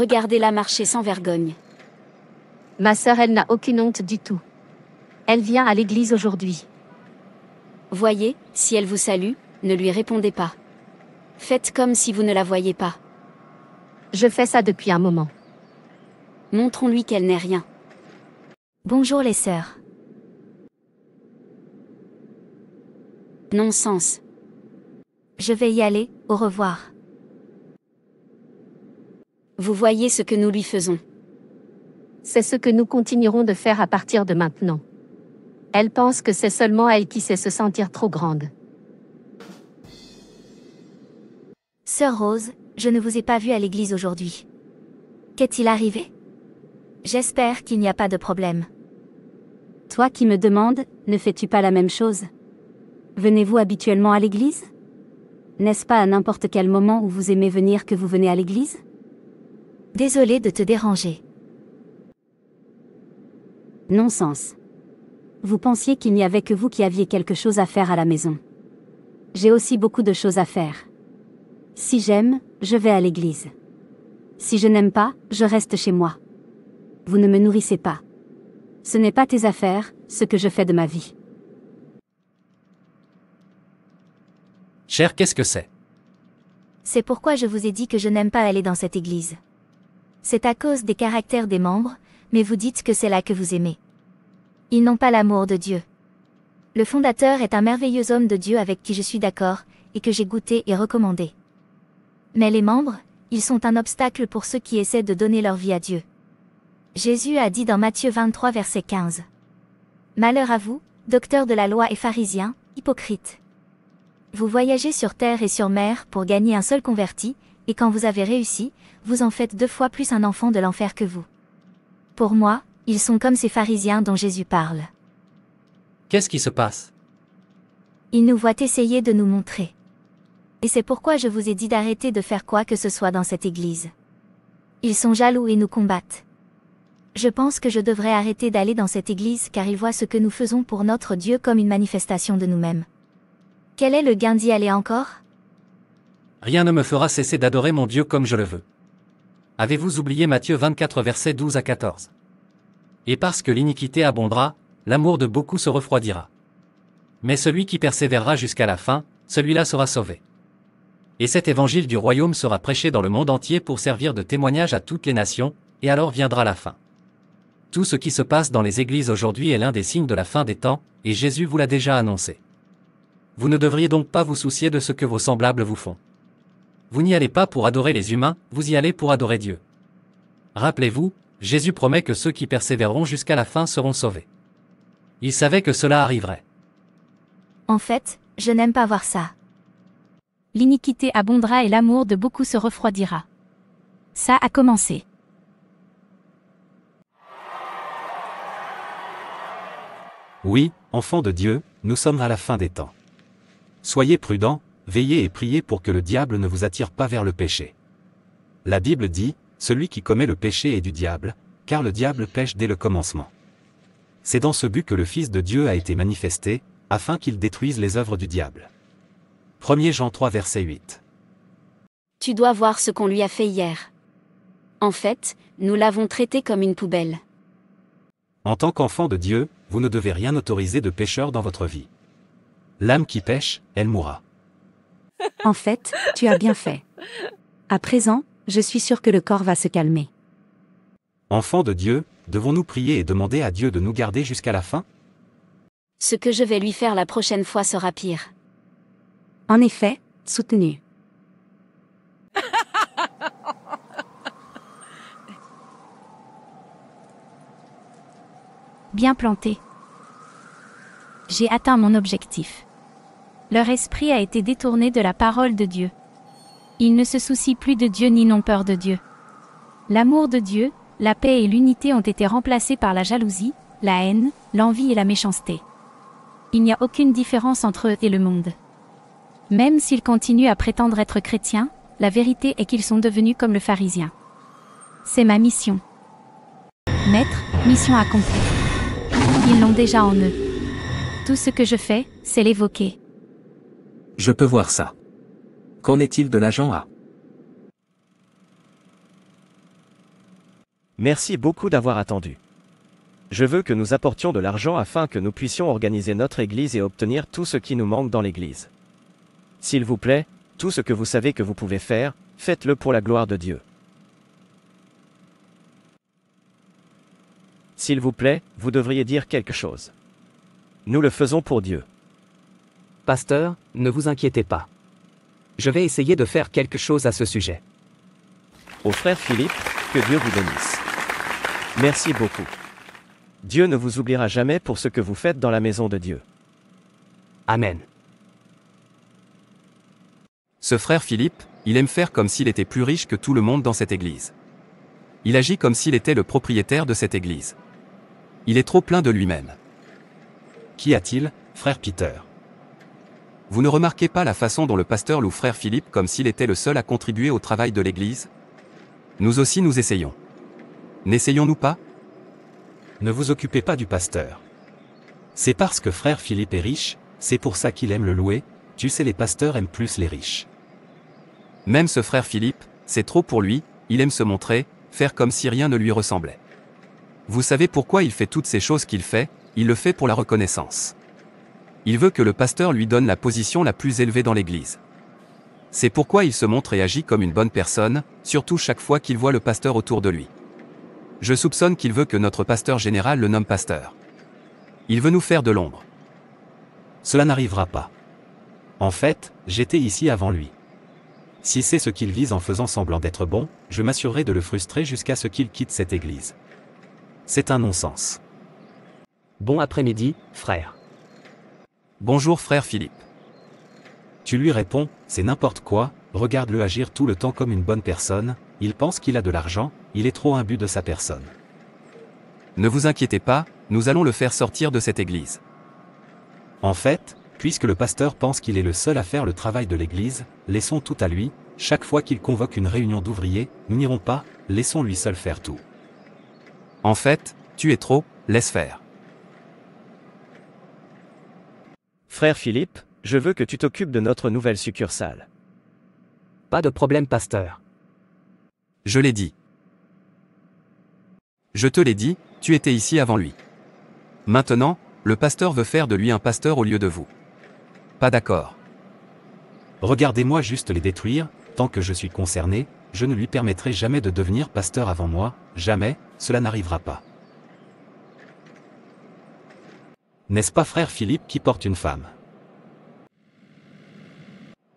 Regardez-la marcher sans vergogne. Ma sœur, elle n'a aucune honte du tout. Elle vient à l'église aujourd'hui. Voyez, si elle vous salue, ne lui répondez pas. Faites comme si vous ne la voyez pas. Je fais ça depuis un moment. Montrons-lui qu'elle n'est rien. Bonjour les sœurs. Non-sens. Je vais y aller, au revoir. Vous voyez ce que nous lui faisons. C'est ce que nous continuerons de faire à partir de maintenant. Elle pense que c'est seulement elle qui sait se sentir trop grande. Sœur Rose, je ne vous ai pas vue à l'église aujourd'hui. Qu'est-il arrivé? J'espère qu'il n'y a pas de problème. Toi qui me demandes, ne fais-tu pas la même chose? Venez-vous habituellement à l'église? N'est-ce pas à n'importe quel moment où vous aimez venir que vous venez à l'église? Désolée de te déranger. Non-sens. Vous pensiez qu'il n'y avait que vous qui aviez quelque chose à faire à la maison. J'ai aussi beaucoup de choses à faire. Si j'aime, je vais à l'église. Si je n'aime pas, je reste chez moi. Vous ne me nourrissez pas. Ce n'est pas tes affaires, ce que je fais de ma vie. Cher, qu'est-ce que c'est? C'est pourquoi je vous ai dit que je n'aime pas aller dans cette église. C'est à cause des caractères des membres, mais vous dites que c'est là que vous aimez. Ils n'ont pas l'amour de Dieu. Le fondateur est un merveilleux homme de Dieu avec qui je suis d'accord, et que j'ai goûté et recommandé. Mais les membres, ils sont un obstacle pour ceux qui essaient de donner leur vie à Dieu. Jésus a dit dans Matthieu 23 verset 15. Malheur à vous, docteurs de la loi et pharisiens, hypocrites. Vous voyagez sur terre et sur mer pour gagner un seul converti, et quand vous avez réussi, vous en faites 2 fois plus un enfant de l'enfer que vous. Pour moi, ils sont comme ces pharisiens dont Jésus parle. Qu'est-ce qui se passe? Ils nous voient essayer de nous montrer. Et c'est pourquoi je vous ai dit d'arrêter de faire quoi que ce soit dans cette église. Ils sont jaloux et nous combattent. Je pense que je devrais arrêter d'aller dans cette église car ils voient ce que nous faisons pour notre Dieu comme une manifestation de nous-mêmes. Quel est le gain d'y aller encore? Rien ne me fera cesser d'adorer mon Dieu comme je le veux. Avez-vous oublié Matthieu 24 versets 12 à 14? Et parce que l'iniquité abondera, l'amour de beaucoup se refroidira. Mais celui qui persévérera jusqu'à la fin, celui-là sera sauvé. Et cet évangile du royaume sera prêché dans le monde entier pour servir de témoignage à toutes les nations, et alors viendra la fin. Tout ce qui se passe dans les églises aujourd'hui est l'un des signes de la fin des temps, et Jésus vous l'a déjà annoncé. Vous ne devriez donc pas vous soucier de ce que vos semblables vous font. Vous n'y allez pas pour adorer les humains, vous y allez pour adorer Dieu. Rappelez-vous, Jésus promet que ceux qui persévéreront jusqu'à la fin seront sauvés. Il savait que cela arriverait. En fait, je n'aime pas voir ça. L'iniquité abondera et l'amour de beaucoup se refroidira. Ça a commencé. Oui, enfants de Dieu, nous sommes à la fin des temps. Soyez prudents, veillez et priez pour que le diable ne vous attire pas vers le péché. La Bible dit, celui qui commet le péché est du diable, car le diable pêche dès le commencement. C'est dans ce but que le Fils de Dieu a été manifesté, afin qu'il détruise les œuvres du diable. 1 Jean 3 verset 8. Tu dois voir ce qu'on lui a fait hier. En fait, nous l'avons traité comme une poubelle. En tant qu'enfant de Dieu, vous ne devez rien autoriser de pécheur dans votre vie. L'âme qui pêche, elle mourra. En fait, tu as bien fait. À présent, je suis sûr que le corps va se calmer. Enfants de Dieu, devons-nous prier et demander à Dieu de nous garder jusqu'à la fin? Ce que je vais lui faire la prochaine fois sera pire. En effet, soutenu. Bien planté. J'ai atteint mon objectif. Leur esprit a été détourné de la parole de Dieu. Ils ne se soucient plus de Dieu ni n'ont peur de Dieu. L'amour de Dieu, la paix et l'unité ont été remplacés par la jalousie, la haine, l'envie et la méchanceté. Il n'y a aucune différence entre eux et le monde. Même s'ils continuent à prétendre être chrétiens, la vérité est qu'ils sont devenus comme le pharisien. C'est ma mission. Maître, mission accomplie. Ils l'ont déjà en eux. Tout ce que je fais, c'est l'évoquer. Je peux voir ça. Qu'en est-il de l'agent A? Merci beaucoup d'avoir attendu. Je veux que nous apportions de l'argent afin que nous puissions organiser notre église et obtenir tout ce qui nous manque dans l'église. S'il vous plaît, tout ce que vous savez que vous pouvez faire, faites-le pour la gloire de Dieu. S'il vous plaît, vous devriez dire quelque chose. Nous le faisons pour Dieu. Pasteur, ne vous inquiétez pas. Je vais essayer de faire quelque chose à ce sujet. Au frère Philippe, que Dieu vous bénisse. Merci beaucoup. Dieu ne vous oubliera jamais pour ce que vous faites dans la maison de Dieu. Amen. Ce frère Philippe, il aime faire comme s'il était plus riche que tout le monde dans cette église. Il agit comme s'il était le propriétaire de cette église. Il est trop plein de lui-même. Qu'y a-t-il, frère Peter? Vous ne remarquez pas la façon dont le pasteur loue frère Philippe comme s'il était le seul à contribuer au travail de l'église? Nous aussi nous essayons. N'essayons-nous pas? Ne vous occupez pas du pasteur. C'est parce que frère Philippe est riche, c'est pour ça qu'il aime le louer, tu sais les pasteurs aiment plus les riches. Même ce frère Philippe, c'est trop pour lui, il aime se montrer, faire comme si rien ne lui ressemblait. Vous savez pourquoi il fait toutes ces choses qu'il fait? Il le fait pour la reconnaissance. Il veut que le pasteur lui donne la position la plus élevée dans l'église. C'est pourquoi il se montre et agit comme une bonne personne, surtout chaque fois qu'il voit le pasteur autour de lui. Je soupçonne qu'il veut que notre pasteur général le nomme pasteur. Il veut nous faire de l'ombre. Cela n'arrivera pas. En fait, j'étais ici avant lui. Si c'est ce qu'il vise en faisant semblant d'être bon, je m'assurerai de le frustrer jusqu'à ce qu'il quitte cette église. C'est un non-sens. Bon après-midi, frère. Bonjour frère Philippe. Tu lui réponds, c'est n'importe quoi, regarde-le agir tout le temps comme une bonne personne, il pense qu'il a de l'argent, il est trop imbu de sa personne. Ne vous inquiétez pas, nous allons le faire sortir de cette église. En fait, puisque le pasteur pense qu'il est le seul à faire le travail de l'église, laissons tout à lui, chaque fois qu'il convoque une réunion d'ouvriers, nous n'irons pas, laissons-lui seul faire tout. En fait, tu es trop, laisse faire. Frère Philippe, je veux que tu t'occupes de notre nouvelle succursale. Pas de problème, pasteur. Je l'ai dit. Je te l'ai dit, tu étais ici avant lui. Maintenant, le pasteur veut faire de lui un pasteur au lieu de vous. Pas d'accord. Regardez-moi juste les détruire, tant que je suis concerné, je ne lui permettrai jamais de devenir pasteur avant moi, jamais, cela n'arrivera pas. N'est-ce pas frère Philippe qui porte une femme?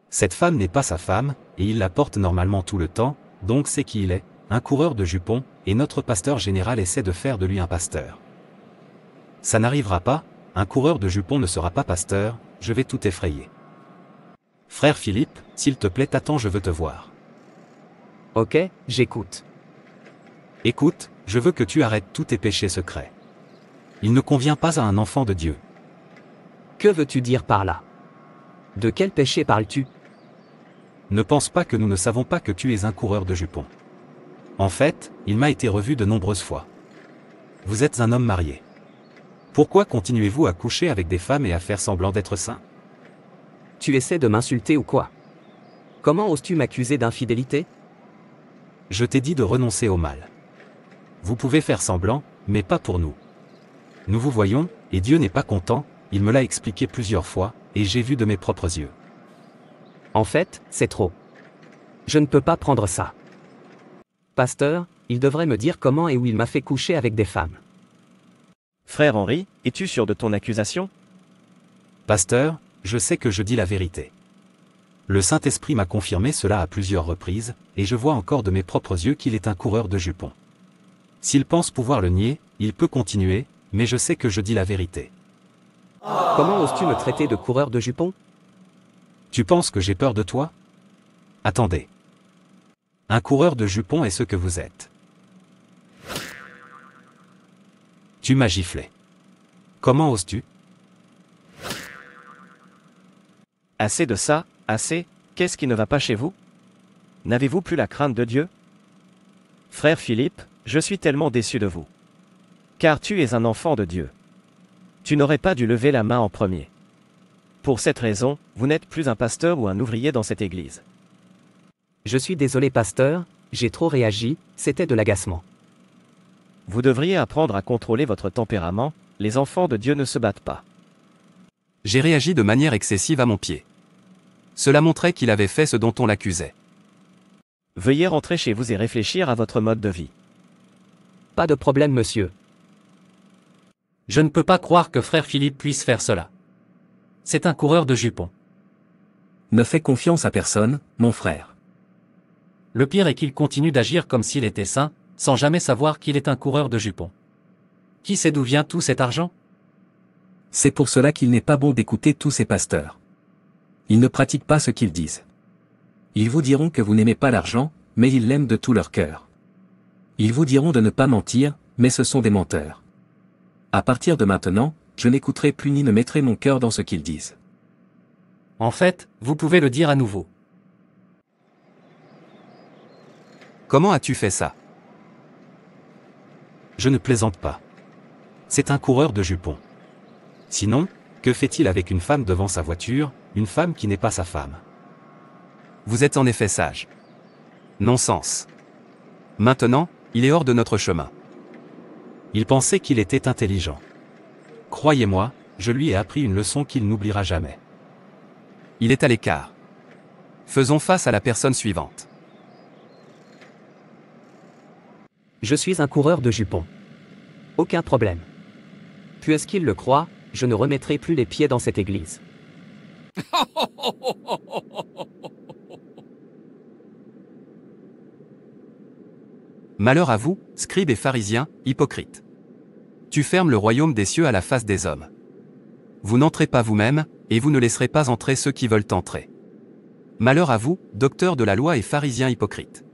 Cette femme n'est pas sa femme, et il la porte normalement tout le temps, donc c'est qui il est, un coureur de jupons, et notre pasteur général essaie de faire de lui un pasteur. Ça n'arrivera pas, un coureur de jupons ne sera pas pasteur, je vais tout effrayer. Frère Philippe, s'il te plaît attends, je veux te voir. Ok, j'écoute. Écoute, je veux que tu arrêtes tous tes péchés secrets. Il ne convient pas à un enfant de Dieu. Que veux-tu dire par là? De quel péché parles-tu? Ne pense pas que nous ne savons pas que tu es un coureur de jupons. En fait, il m'a été revu de nombreuses fois. Vous êtes un homme marié. Pourquoi continuez-vous à coucher avec des femmes et à faire semblant d'être saint? Tu essaies de m'insulter ou quoi? Comment oses-tu m'accuser d'infidélité? Je t'ai dit de renoncer au mal. Vous pouvez faire semblant, mais pas pour nous. Nous vous voyons, et Dieu n'est pas content, il me l'a expliqué plusieurs fois, et j'ai vu de mes propres yeux. En fait, c'est trop. Je ne peux pas prendre ça. Pasteur, il devrait me dire comment et où il m'a fait coucher avec des femmes. Frère Henri, es-tu sûr de ton accusation? Pasteur, je sais que je dis la vérité. Le Saint-Esprit m'a confirmé cela à plusieurs reprises, et je vois encore de mes propres yeux qu'il est un coureur de jupons. S'il pense pouvoir le nier, il peut continuer, mais je sais que je dis la vérité. Comment oses-tu me traiter de coureur de jupons? Tu penses que j'ai peur de toi? Attendez. Un coureur de jupons est ce que vous êtes. Tu m'as giflé. Comment oses-tu? Assez de ça, assez, qu'est-ce qui ne va pas chez vous? N'avez-vous plus la crainte de Dieu? Frère Philippe, je suis tellement déçu de vous. Car tu es un enfant de Dieu. Tu n'aurais pas dû lever la main en premier. Pour cette raison, vous n'êtes plus un pasteur ou un ouvrier dans cette église. Je suis désolé pasteur, j'ai trop réagi, c'était de l'agacement. Vous devriez apprendre à contrôler votre tempérament, les enfants de Dieu ne se battent pas. J'ai réagi de manière excessive à mon pied. Cela montrait qu'il avait fait ce dont on l'accusait. Veuillez rentrer chez vous et réfléchir à votre mode de vie. Pas de problème, monsieur. Je ne peux pas croire que frère Philippe puisse faire cela. C'est un coureur de jupons. Ne fais confiance à personne, mon frère. Le pire est qu'il continue d'agir comme s'il était saint, sans jamais savoir qu'il est un coureur de jupons. Qui sait d'où vient tout cet argent? C'est pour cela qu'il n'est pas bon d'écouter tous ces pasteurs. Ils ne pratiquent pas ce qu'ils disent. Ils vous diront que vous n'aimez pas l'argent, mais ils l'aiment de tout leur cœur. Ils vous diront de ne pas mentir, mais ce sont des menteurs. À partir de maintenant, je n'écouterai plus ni ne mettrai mon cœur dans ce qu'ils disent. En fait, vous pouvez le dire à nouveau. Comment as-tu fait ça? Je ne plaisante pas. C'est un coureur de jupons. Sinon, que fait-il avec une femme devant sa voiture, une femme qui n'est pas sa femme? Vous êtes en effet sage. Non-sens. Maintenant, il est hors de notre chemin. Il pensait qu'il était intelligent. Croyez-moi, je lui ai appris une leçon qu'il n'oubliera jamais. Il est à l'écart. Faisons face à la personne suivante. Je suis un coureur de jupons. Aucun problème. Puisqu'il le croit, je ne remettrai plus les pieds dans cette église. Malheur à vous, scribes et pharisiens, hypocrites. Tu fermes le royaume des cieux à la face des hommes. Vous n'entrez pas vous-même, et vous ne laisserez pas entrer ceux qui veulent entrer. Malheur à vous, docteurs de la loi et pharisiens hypocrites.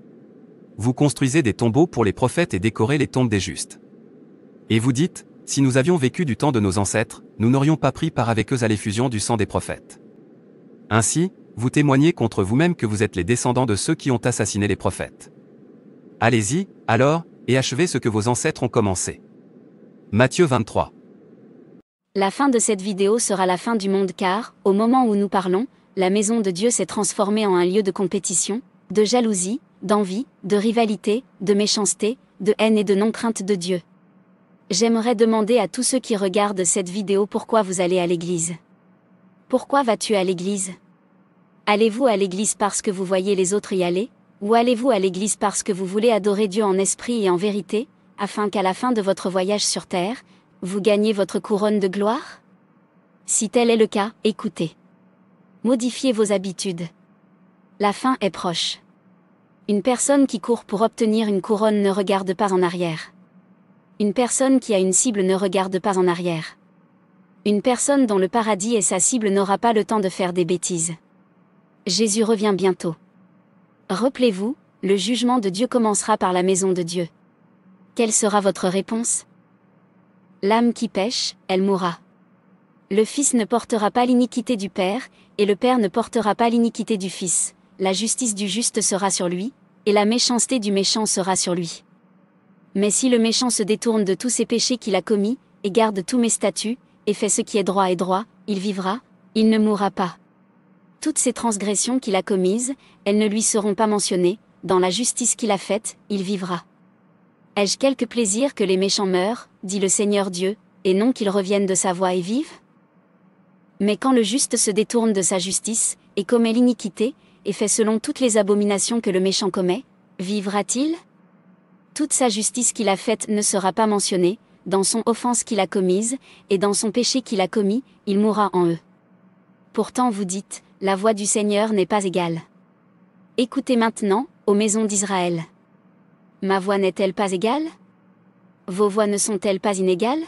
Vous construisez des tombeaux pour les prophètes et décorez les tombes des justes. Et vous dites, si nous avions vécu du temps de nos ancêtres, nous n'aurions pas pris part avec eux à l'effusion du sang des prophètes. Ainsi, vous témoignez contre vous-même que vous êtes les descendants de ceux qui ont assassiné les prophètes. Allez-y, alors, et achevez ce que vos ancêtres ont commencé. Matthieu 23. La fin de cette vidéo sera la fin du monde car, au moment où nous parlons, la maison de Dieu s'est transformée en un lieu de compétition, de jalousie, d'envie, de rivalité, de méchanceté, de haine et de non-crainte de Dieu. J'aimerais demander à tous ceux qui regardent cette vidéo pourquoi vous allez à l'église. Pourquoi vas-tu à l'église? Allez-vous à l'église parce que vous voyez les autres y aller? Ou allez-vous à l'église parce que vous voulez adorer Dieu en esprit et en vérité, afin qu'à la fin de votre voyage sur terre, vous gagnez votre couronne de gloire? Si tel est le cas, écoutez. Modifiez vos habitudes. La fin est proche. Une personne qui court pour obtenir une couronne ne regarde pas en arrière. Une personne qui a une cible ne regarde pas en arrière. Une personne dont le paradis est sa cible n'aura pas le temps de faire des bêtises. Jésus revient bientôt. Rappelez-vous, le jugement de Dieu commencera par la maison de Dieu. Quelle sera votre réponse? L'âme qui pêche, elle mourra. Le Fils ne portera pas l'iniquité du Père, et le Père ne portera pas l'iniquité du Fils. La justice du juste sera sur lui, et la méchanceté du méchant sera sur lui. Mais si le méchant se détourne de tous ses péchés qu'il a commis, et garde tous mes statuts, et fait ce qui est droit et droit, il vivra, il ne mourra pas. Toutes ces transgressions qu'il a commises, elles ne lui seront pas mentionnées, dans la justice qu'il a faite, il vivra. Ai-je quelque plaisir que les méchants meurent, dit le Seigneur Dieu, et non qu'ils reviennent de sa voie et vivent? Mais quand le juste se détourne de sa justice, et commet l'iniquité, et fait selon toutes les abominations que le méchant commet, vivra-t-il? Toute sa justice qu'il a faite ne sera pas mentionnée, dans son offense qu'il a commise, et dans son péché qu'il a commis, il mourra en eux. Pourtant vous dites, la voix du Seigneur n'est pas égale. Écoutez maintenant, ô maison d'Israël. Ma voix n'est-elle pas égale? Vos voix ne sont-elles pas inégales?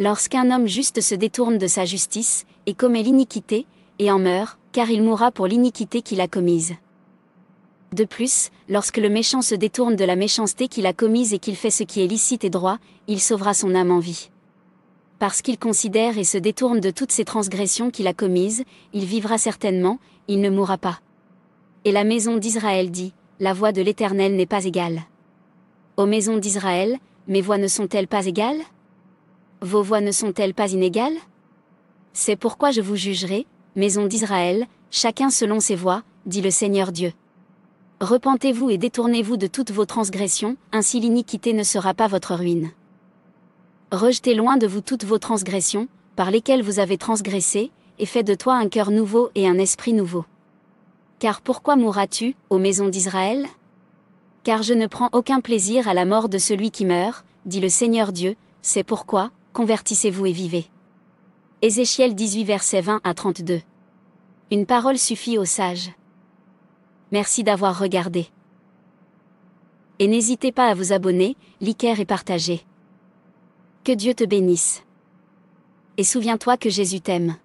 Lorsqu'un homme juste se détourne de sa justice, et commet l'iniquité, et en meurt, car il mourra pour l'iniquité qu'il a commise. De plus, lorsque le méchant se détourne de la méchanceté qu'il a commise et qu'il fait ce qui est licite et droit, il sauvera son âme en vie. Parce qu'il considère et se détourne de toutes ces transgressions qu'il a commises, il vivra certainement, il ne mourra pas. Et la maison d'Israël dit, la voix de l'Éternel n'est pas égale. Ô maison d'Israël, mes voix ne sont-elles pas égales? Vos voix ne sont-elles pas inégales? C'est pourquoi je vous jugerai, maison d'Israël, chacun selon ses voies, dit le Seigneur Dieu. Repentez-vous et détournez-vous de toutes vos transgressions, ainsi l'iniquité ne sera pas votre ruine. Rejetez loin de vous toutes vos transgressions, par lesquelles vous avez transgressé, et faites de toi un cœur nouveau et un esprit nouveau. Car pourquoi mourras-tu, ô maison d'Israël? Car je ne prends aucun plaisir à la mort de celui qui meurt, dit le Seigneur Dieu, c'est pourquoi, convertissez-vous et vivez. Ézéchiel 18 versets 20 à 32. Une parole suffit aux sages. Merci d'avoir regardé. Et n'hésitez pas à vous abonner, liker et partager. Que Dieu te bénisse. Et souviens-toi que Jésus t'aime.